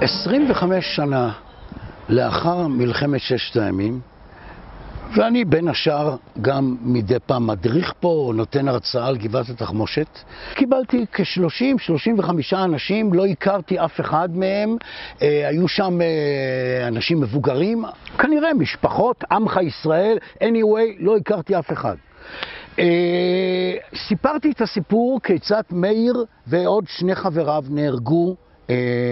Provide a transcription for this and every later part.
25 שנה לאחר מלחמת ששת הימים, ואני בין השאר גם מדי פעם מדריך פה או נותן הרצאה על גבעת התחמושת. קיבלתי כ-30-35 אנשים, לא הכרתי אף אחד מהם, היו שם אנשים מבוגרים, כנראה משפחות, עמך ישראל, anyway, לא הכרתי אף אחד. סיפרתי את הסיפור כיצד מאיר ועוד שני חבריו נהרגו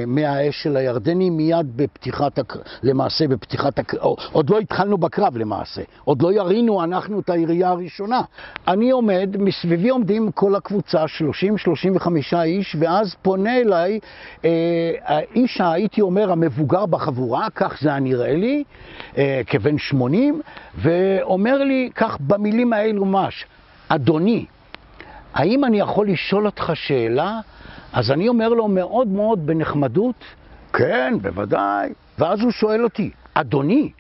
מהאש של הירדנים מיד למעשה בפתיחת עוד לא התחלנו בקרב למעשה, עוד לא ירינו אנחנו את הירייה הראשונה. אני עומד, מסביבי עומדים כל הקבוצה, 30-35 איש, ואז פונה אליי האיש, הייתי אומר, המבוגר בחבורה, כך זה נראה לי, כבן 80, ואומר לי כך במילים האלו ממש, אדוני, האם אני יכול לשאול אותך שאלה? אז אני אומר לו מאוד מאוד בנחמדות, כן, בוודאי. ואז הוא שואל אותי, אדוני,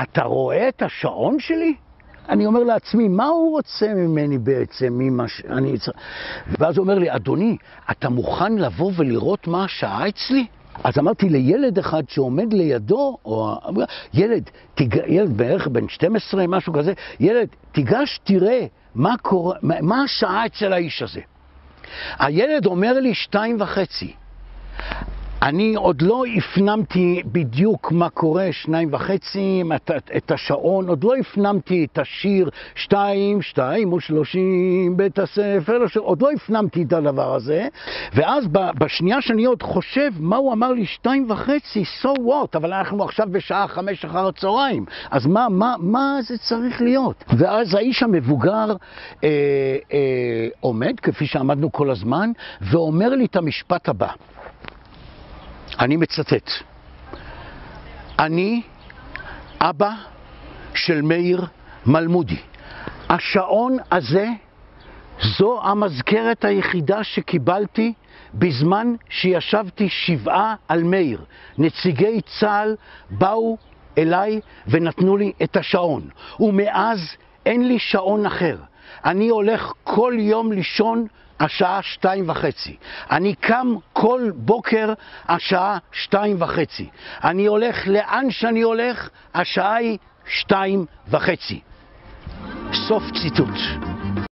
אתה רואה את השעון שלי? אני אומר לעצמי, מה הוא רוצה ממני בעצם? ואז הוא אומר לי, אדוני, אתה מוכן לבוא ולראות מה השעה אצלי? אז אמרתי לילד אחד שעומד לידו, או ילד בערך בן 12, משהו כזה, ילד, תיגש תראה מה השעה אצל האיש הזה. הילד אומר לי 2:30. אני עוד לא הפנמתי בדיוק מה קורה, 2:30, את השעון, עוד לא הפנמתי את השיר 2:30 בית הספר, עוד לא הפנמתי את הדבר הזה, ואז בשנייה שאני עוד חושב מה הוא אמר לי 2:30, so what, אבל אנחנו עכשיו בשעה 5 אחר הצהריים, אז מה זה צריך להיות? ואז האיש המבוגר עומד, כפי שעמדנו כל הזמן, ואומר לי את המשפט הבא. אני מצטט, אני אבא של מאיר מלמודי. השעון הזה זו המזכרת היחידה שקיבלתי בזמן שישבתי שבעה על מאיר. נציגי צה"ל באו אליי ונתנו לי את השעון, ומאז אין לי שעון אחר. אני הולך כל יום לישון השעה 2:30. אני קם כל בוקר השעה 2:30. אני הולך לאן שאני הולך, השעה היא 2:30. סוף ציטוט.